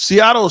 Seattle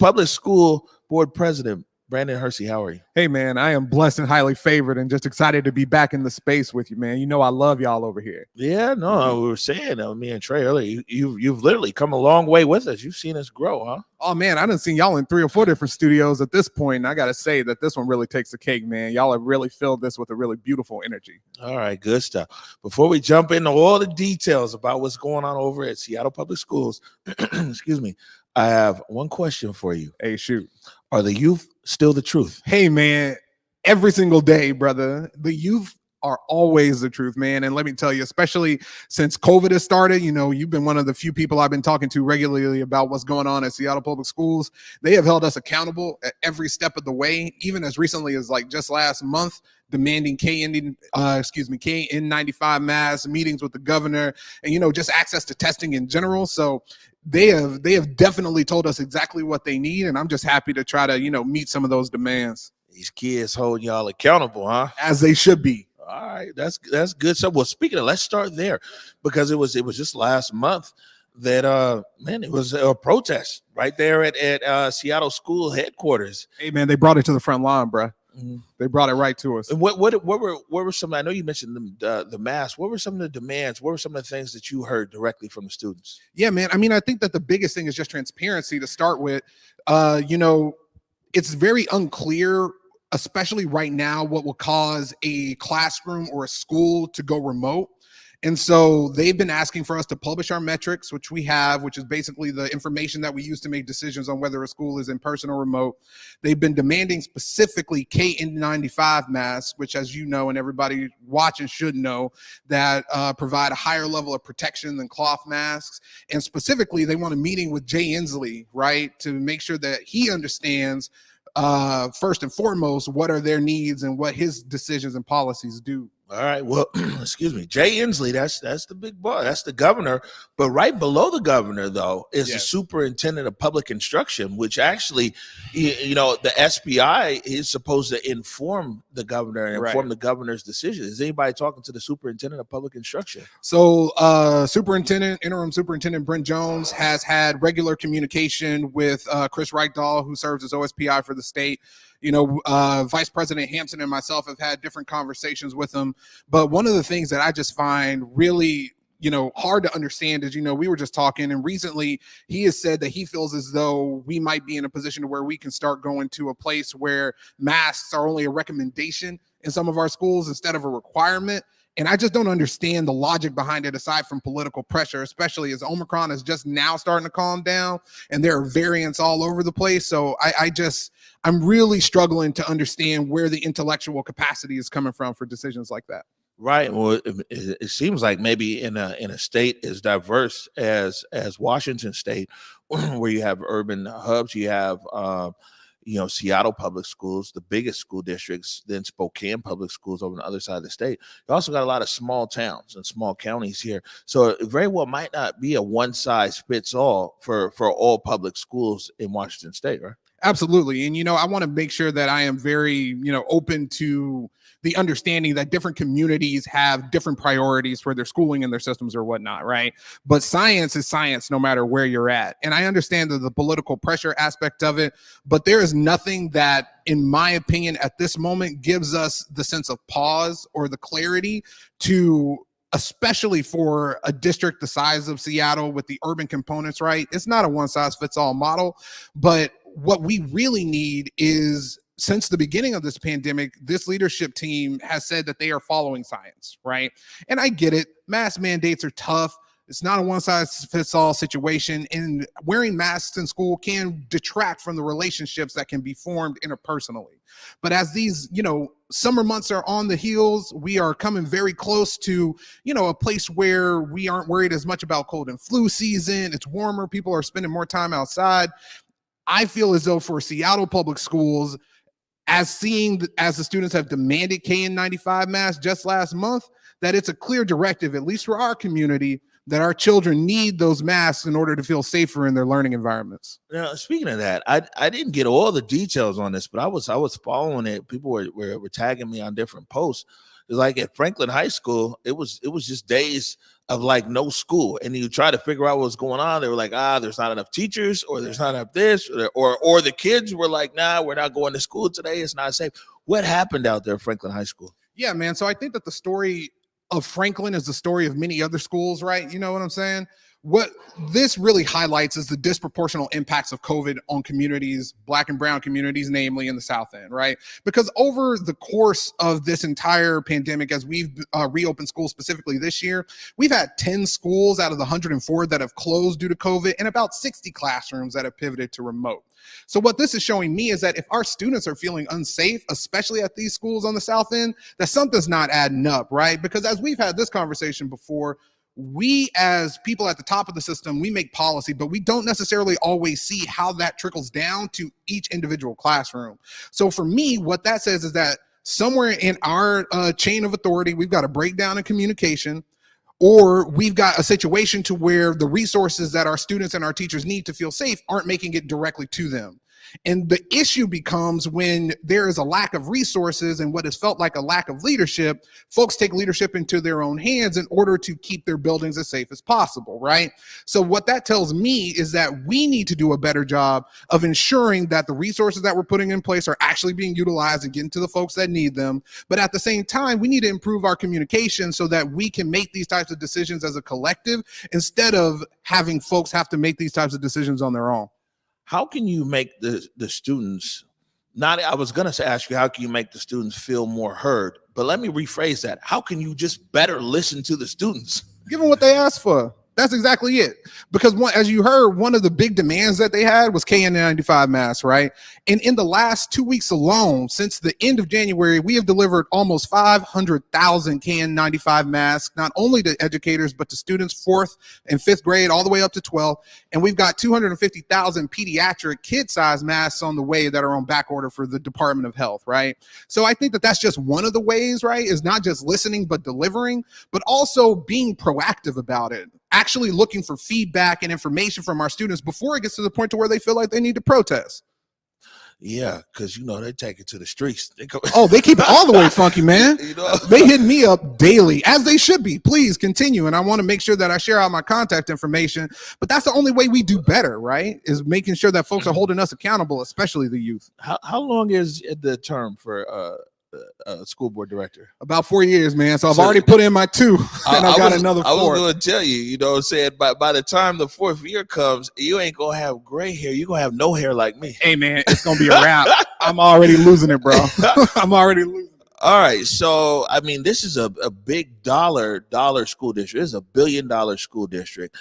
Public School Board President Brandon Hersey, how are you? Hey, man, I am blessed and highly favored and just excited to be back in the space with you, man. You know I love y'all over here. Yeah, no, we were saying, me and Trey earlier, you've literally come a long way with us. You've seen us grow, huh? Oh, man, I done seen y'all in 3 or 4 different studios at this point, and I got to say that this one really takes the cake, man. Y'all have really filled this with a really beautiful energy. All right, good stuff. Before we jump into all the details about what's going on over at Seattle Public Schools, excuse me, I have one question for you. Hey, shoot. Are the youth still the truth? Hey, man, every single day, brother. The youth are always the truth, man. And let me tell you, especially since COVID has started, you've been one of the few people I've been talking to regularly about what's going on at Seattle Public Schools. They have held us accountable at every step of the way, even as recently as just last month, demanding KN95 masks, meetings with the governor, and just access to testing in general. So they have definitely told us exactly what they need, and I'm just happy to try to meet some of those demands. These kids holding y'all accountable, huh? As they should be. All right, that's good. So, well, speaking of, let's start there, because it was just last month that it was a protest right there at Seattle school headquarters. Hey, man, they brought it to the front line, bro. Mm-hmm. They brought it right to us. And what were some? I know you mentioned the mask. What were some of the demands? What were some of the things that you heard directly from the students? Yeah, man. I mean, I think that the biggest thing is just transparency to start with. It's very unclear, especially right now, what will cause a classroom or a school to go remote. And so they've been asking for us to publish our metrics, which we have, which is basically the information that we use to make decisions on whether a school is in person or remote. They've been demanding specifically KN95 masks, which, as you know, and everybody watching should know, that provide a higher level of protection than cloth masks. And specifically, they want a meeting with Jay Inslee, right, to make sure that he understands first and foremost what are their needs and what his decisions and policies do. All right. Well, excuse me. Jay Inslee, that's the big boss. That's the governor. But right below the governor, though, is the superintendent of public instruction, which actually, the SBI is supposed to inform the governor and inform the governor's decision. Is anybody talking to the superintendent of public instruction? So interim superintendent Brent Jones has had regular communication with Chris Reichdahl, who serves as OSPI for the state. Vice President Hampton and myself have had different conversations with him. But one of the things that I just find really, hard to understand is, we were just talking, and recently he has said that he feels as though we might be in a position to where we can start going to a place where masks are only a recommendation in some of our schools instead of a requirement. And I just don't understand the logic behind it, aside from political pressure, especially as Omicron is just now starting to calm down and there are variants all over the place. So I'm really struggling to understand where the intellectual capacity is coming from for decisions like that. Right. Well, it seems like maybe in a state as diverse as Washington State, where you have urban hubs, you have Seattle Public Schools, the biggest school districts, then Spokane Public Schools over on the other side of the state. You also got a lot of small towns and small counties here. So it very well might not be a one size fits all for all public schools in Washington State, right? Absolutely. And, I want to make sure that I am very, open to the understanding that different communities have different priorities for their schooling and their systems or whatnot, right? But science is science no matter where you're at. And I understand the political pressure aspect of it, but there is nothing that, in my opinion, at this moment gives us the sense of pause or the clarity to, especially for a district the size of Seattle with the urban components, right? It's not a one-size-fits-all model, but what we really need is, since the beginning of this pandemic, this leadership team has said that they are following science, right? And I get it. Mask mandates are tough. It's not a one-size-fits-all situation, and wearing masks in school can detract from the relationships that can be formed interpersonally. But as these, summer months are on the heels, we are coming very close to, a place where we aren't worried as much about cold and flu season. It's warmer. People are spending more time outside. I feel as though for Seattle Public Schools, as the students have demanded KN95 masks just last month, that it's a clear directive, at least for our community, that our children need those masks in order to feel safer in their learning environments. Now, speaking of that, I didn't get all the details on this, but I was following it. People were tagging me on different posts. It's like at Franklin High School, it was just days of like no school, and you try to figure out what's going on. They were like, there's not enough teachers, or there's not enough this, or the kids were like, nah, we're not going to school today. It's not safe. What happened out there at Franklin High School? Yeah, man. So I think that the story of Franklin is the story of many other schools, right? You know what I'm saying? What this really highlights is the disproportional impacts of COVID on communities, Black and brown communities, namely in the South End, right? Because over the course of this entire pandemic, as we've reopened schools specifically this year, we've had 10 schools out of the 104 that have closed due to COVID, and about 60 classrooms that have pivoted to remote. So what this is showing me is that if our students are feeling unsafe, especially at these schools on the South End, that something's not adding up, right? Because as we've had this conversation before, we as people at the top of the system, we make policy, but we don't necessarily always see how that trickles down to each individual classroom. So for me, what that says is that somewhere in our chain of authority, we've got a breakdown in communication, or we've got a situation to where the resources that our students and our teachers need to feel safe aren't making it directly to them. And the issue becomes when there is a lack of resources and what has felt like a lack of leadership, folks take leadership into their own hands in order to keep their buildings as safe as possible, right? So what that tells me is that we need to do a better job of ensuring that the resources that we're putting in place are actually being utilized and getting to the folks that need them. But at the same time, we need to improve our communication so that we can make these types of decisions as a collective instead of having folks have to make these types of decisions on their own. How can you make the students, I was going to ask you, how can you make the students feel more heard? But let me rephrase that. How can you just better listen to the students? Give them what they asked for. That's exactly it. Because as you heard, one of the big demands that they had was KN95 masks, right? And in the last 2 weeks alone, since the end of January, we have delivered almost 500,000 KN95 masks, not only to educators, but to students 4th and 5th grade, all the way up to 12. And we've got 250,000 pediatric kid-size masks on the way that are on back order for the Department of Health, right? So I think that that's just one of the ways, right? Is not just listening, but delivering, but also being proactive about it. Actually looking for feedback and information from our students before it gets to the point to where they feel like they need to protest. Yeah, because they take it to the streets. They keep it all the way funky, man. They hit me up daily, as they should be. Please continue. And I want to make sure that I share out my contact information. But that's the only way we do better, right? Is making sure that folks are holding us accountable, especially the youth. How long is the term for school board director? About 4 years, man. So I've already put in my 2, and I got another 4. I was going to tell you, what I'm saying, by the time the 4th year comes, you ain't going to have gray hair. You're going to have no hair like me. Hey, man, it's going to be a wrap. I'm already losing it, bro. I'm already losing it. All right. So, I mean, this is a big dollar school district. This is $1 billion school district,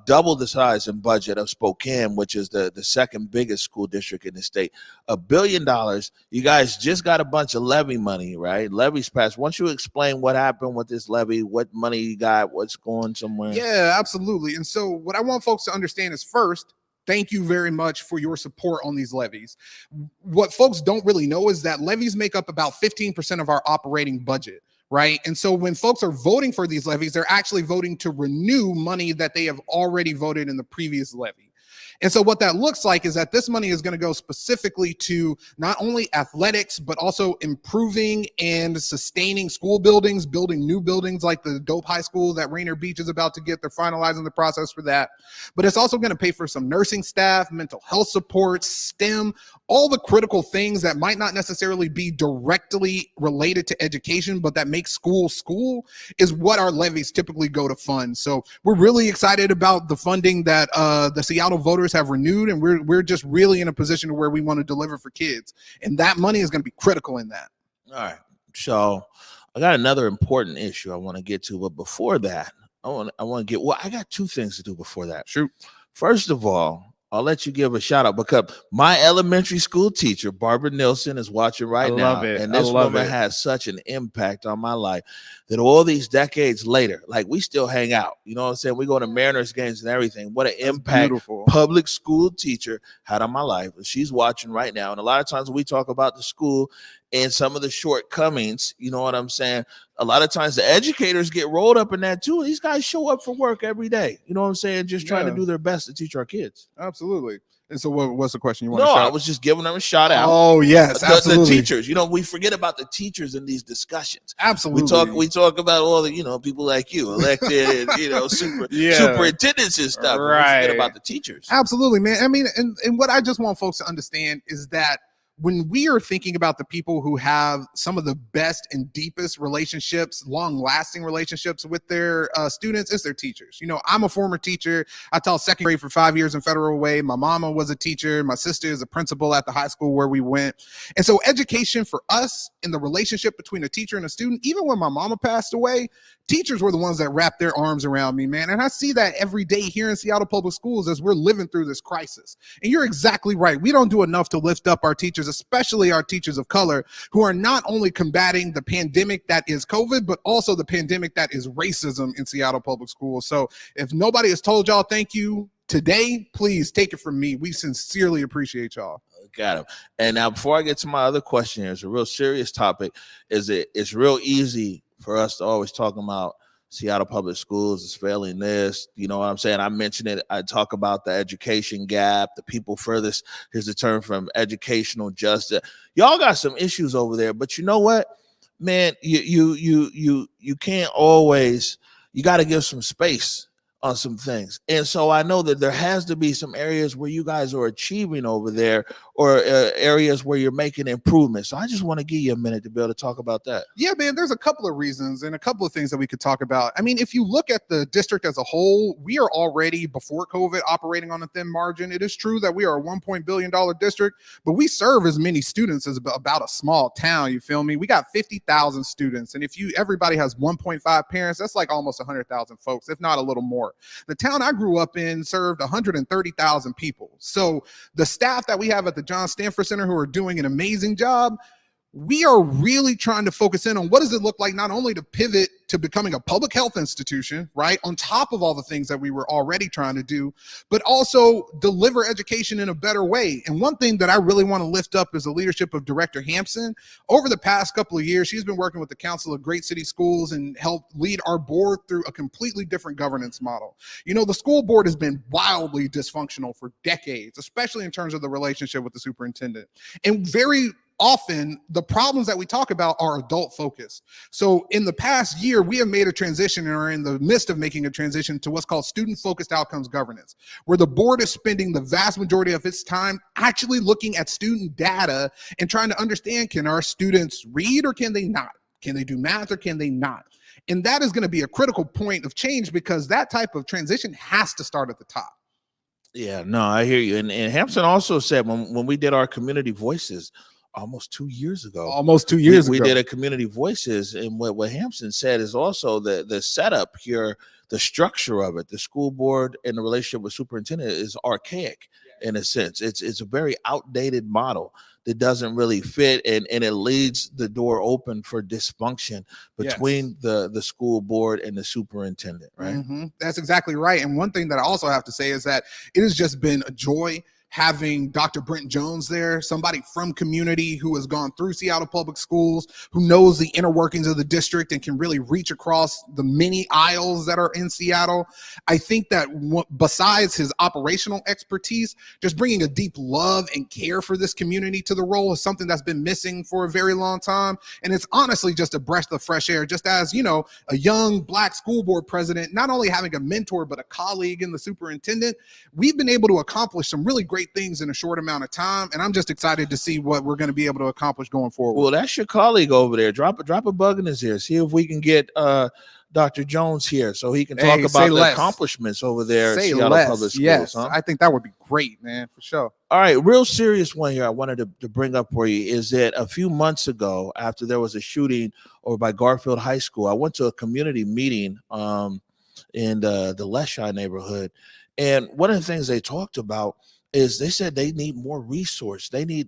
double the size and budget of Spokane, which is the second biggest school district in the state. $1 billion. You guys just got a bunch of levy money, right? Levies passed. Why don't you explain what happened with this levy, what money you got, what's going somewhere? Yeah, absolutely. And so what I want folks to understand is, first, thank you very much for your support on these levies. What folks don't really know is that levies make up about 15% of our operating budget, right? And so when folks are voting for these levies, they're actually voting to renew money that they have already voted in the previous levy. And so what that looks like is that this money is going to go specifically to not only athletics, but also improving and sustaining school buildings, building new buildings like the Dope High School that Rainier Beach is about to get. They're finalizing the process for that. But it's also going to pay for some nursing staff, mental health support, STEM, all the critical things that might not necessarily be directly related to education, but that make school is what our levies typically go to fund. So we're really excited about the funding that the Seattle voters have renewed, and we're just really in a position where we want to deliver for kids, and that money is going to be critical in that. All right, so I got another important issue I want to get to, but before that, I got 2 things to do before that. Shoot. First of all, I'll let you give a shout out because my elementary school teacher, Barbara Nilsson, is watching right now. And this woman has such an impact on my life that all these decades later, like we still hang out. You know what I'm saying? We go to Mariners games and everything. What an impact public school teacher had on my life. She's watching right now. And a lot of times we talk about the school and some of the shortcomings, you know what I'm saying? A lot of times the educators get rolled up in that too. These guys show up for work every day, you know what I'm saying? Just trying to do their best to teach our kids. Absolutely. And so what's the question you want No, to I was just giving them a shout out. Oh, yes, absolutely. The teachers, we forget about the teachers in these discussions. Absolutely. We talk about all the, people like you, elected, superintendents and stuff. Right. We forget about the teachers. Absolutely, man. I mean, and what I just want folks to understand is that when we are thinking about the people who have some of the best and deepest relationships, long-lasting relationships with their students, it's their teachers. I'm a former teacher. I taught second grade for 5 years in Federal Way. My mama was a teacher. My sister is a principal at the high school where we went. And so education for us in the relationship between a teacher and a student, even when my mama passed away, teachers were the ones that wrapped their arms around me, man. And I see that every day here in Seattle Public Schools as we're living through this crisis. And you're exactly right. We don't do enough to lift up our teachers, especially our teachers of color, who are not only combating the pandemic that is COVID, but also the pandemic that is racism in Seattle Public Schools. So if nobody has told y'all thank you today, please take it from me. We sincerely appreciate y'all. Got him. And now, before I get to my other question, it's a real serious topic. It's real easy for us to always talk about Seattle Public Schools is failing this. You know what I'm saying? I mentioned it. I talk about the education gap, the people furthest. Here's the term from educational justice. Y'all got some issues over there, but you know what, man? You can't always. You got to give some space on some things. And so I know that there has to be some areas where you guys are achieving over there, or areas where you're making improvements. So I just want to give you a minute to be able to talk about that. Yeah, man, there's a couple of reasons and a couple of things that we could talk about. I mean, if you look at the district as a whole, we are already, before COVID, operating on a thin margin. It is true that we are a $1 billion district, but we serve as many students as about a small town. You feel me? We got 50,000 students. And if everybody has 1.5 parents, that's like almost 100,000 folks, if not a little more. The town I grew up in served 130,000 people. So the staff that we have at the John Stanford Center, who are doing an amazing job, we are really trying to focus in on what does it look like not only to pivot to becoming a public health institution, right, on top of all the things that we were already trying to do, but also deliver education in a better way. And one thing that I really want to lift up is the leadership of Director Hampson. Over the past couple of years, she's been working with the Council of Great City Schools and helped lead our board through a completely different governance model. The school board has been wildly dysfunctional for decades, especially in terms of the relationship with the superintendent. And very often the problems that we talk about are adult focused. So in the past year, we have made a transition and are in the midst of making a transition to what's called student focused outcomes governance, where the board is spending the vast majority of its time actually looking at student data and trying to understand, can our students read or can they not? Can they do math or can they not? And that is going to be a critical point of change, because that type of transition has to start at the top. Yeah, no, I hear you. And Hampson also said when we did our community voices, almost 2 years ago. We did a community voices, and what Hampson said is also the setup here, the structure of it, the school board and the relationship with superintendent is archaic in a sense. It's a very outdated model that doesn't really fit, and it leaves the door open for dysfunction between the school board and the superintendent, right? Mm-hmm. That's exactly right. And one thing that I also have to say is that it has just been a joy having Dr. Brent Jones there, somebody from community who has gone through Seattle Public Schools, who knows the inner workings of the district and can really reach across the many aisles that are in Seattle. I think that besides his operational expertise, just bringing a deep love and care for this community to the role is something that's been missing for a very long time. And it's honestly just a breath of fresh air, just as, a young Black school board president, not only having a mentor, but a colleague in the superintendent. We've been able to accomplish some really great things in a short amount of time, and I'm just excited to see what we're going to be able to accomplish going forward. Well, that's your colleague over there. Drop a bug in his ear. See if we can get Dr. Jones here so he can talk about the accomplishments over there at Seattle Public Schools. Yes, huh? I think that would be great, man, for sure. All right, real serious one here I wanted to bring up for you is that a few months ago, after there was a shooting over by Garfield High School, I went to a community meeting in the Leschi neighborhood, and one of the things they talked about is they said they need more resource. They need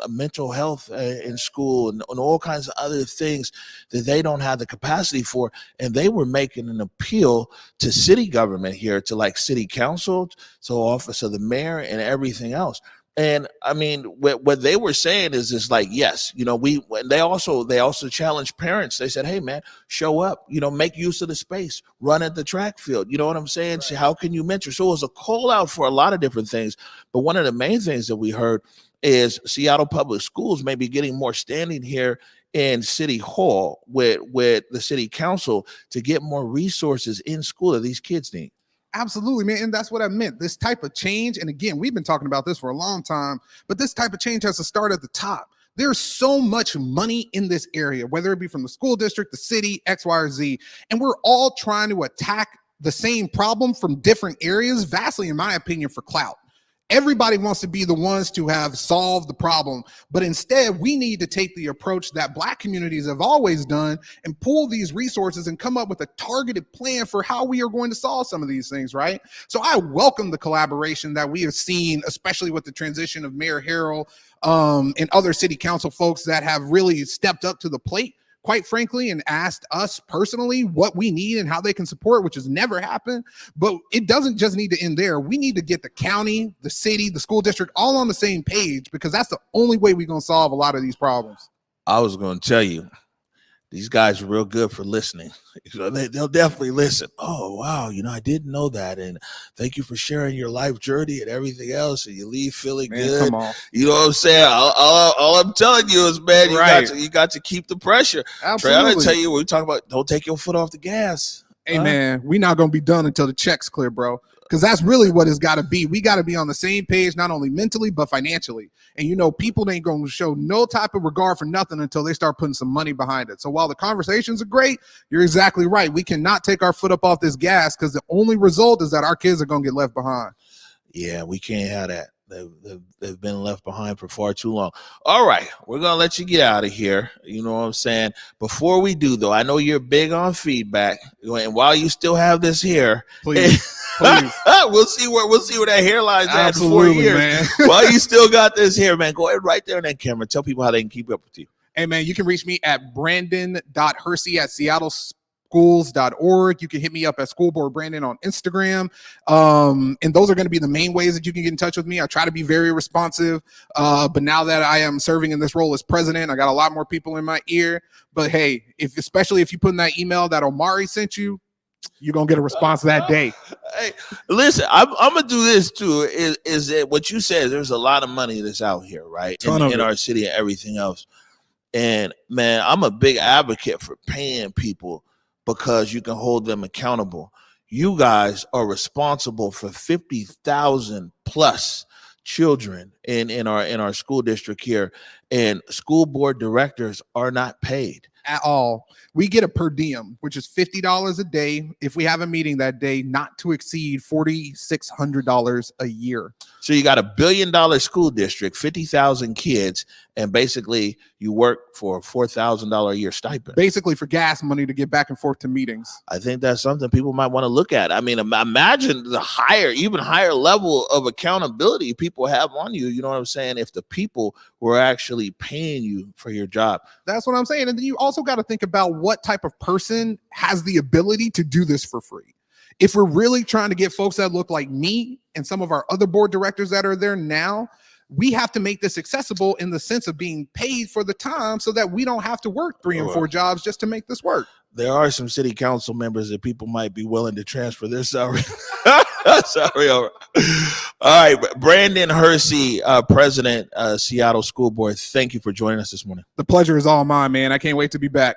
mental health in school and all kinds of other things that they don't have the capacity for. And they were making an appeal to city government here, to city council, so office of the mayor and everything else. And I mean, what they were saying is like, yes, they also challenged parents. They said, hey man, show up, make use of the space, run at the track field. You know what I'm saying? Right. So how can you mentor? So it was a call out for a lot of different things. But one of the main things that we heard is Seattle Public Schools may be getting more standing here in City Hall with the city council to get more resources in school that these kids need. Absolutely, man. And that's what I meant. This type of change, and again, we've been talking about this for a long time, but this type of change has to start at the top. There's so much money in this area, whether it be from the school district, the city, X, Y, or Z, and we're all trying to attack the same problem from different areas, vastly, in my opinion, for clout. Everybody wants to be the ones to have solved the problem, but instead we need to take the approach that Black communities have always done and pull these resources and come up with a targeted plan for how we are going to solve some of these things, right? So I welcome the collaboration that we have seen, especially with the transition of Mayor Harrell and other city council folks that have really stepped up to the plate, quite frankly, and asked us personally what we need and how they can support, which has never happened. But it doesn't just need to end there. We need to get the county, the city, the school district all on the same page, because that's the only way we're going to solve a lot of these problems. I was going to tell you, these guys are real good for listening. They'll definitely listen. Oh, wow. I didn't know that. And thank you for sharing your life journey and everything else. And you leave feeling good. Come on. You know what I'm saying? All I'm telling you is, man, you got to keep the pressure. Absolutely. Trey, I tell you, we talk about don't take your foot off the gas. Hey, man, we're not going to be done until the check's clear, bro. Because that's really what it's got to be. We got to be on the same page, not only mentally, but financially. And, people ain't going to show no type of regard for nothing until they start putting some money behind it. So while the conversations are great, you're exactly right. We cannot take our foot up off this gas, because the only result is that our kids are going to get left behind. Yeah, we can't have that. They've been left behind for far too long. All right, we're going to let you get out of here. You know what I'm saying? Before we do, though, I know you're big on feedback. And while you still have this hair, please. we'll see where that hairline's at in 4 years. Man. While you still got this hair, man, go ahead right there in that camera. Tell people how they can keep up with you. Hey, man, you can reach me at brandon.hersey@seattleschools.org. You can hit me up at School Board Brandon on Instagram. And those are going to be the main ways that you can get in touch with me. I try to be very responsive. But now that I am serving in this role as president, I got a lot more people in my ear. But hey, especially if you put in that email that Omari sent you, you're going to get a response that day. Hey, listen, I'm going to do this too. Is that what you said? There's a lot of money that's out here, right? In our city and everything else. And man, I'm a big advocate for paying people because you can hold them accountable. You guys are responsible for 50,000 plus children in our school district here, and school board directors are not paid at all. We get a per diem, which is $50 a day if we have a meeting that day, not to exceed $4,600 a year. So you got $1 billion school district, 50,000 kids, and basically you work for a $4,000 a year stipend. Basically for gas money to get back and forth to meetings. I think that's something people might want to look at. I mean, imagine the even higher level of accountability people have on you. You know what I'm saying? If the people were actually paying you for your job. That's what I'm saying. And then you also got to think about what type of person has the ability to do this for free. If we're really trying to get folks that look like me and some of our other board directors that are there now, we have to make this accessible in the sense of being paid for the time so that we don't have to work 3 and 4 jobs just to make this work. There are some city council members that people might be willing to transfer their salary. Sorry. All right. Brandon Hersey, President, Seattle School Board. Thank you for joining us this morning. The pleasure is all mine, man. I can't wait to be back.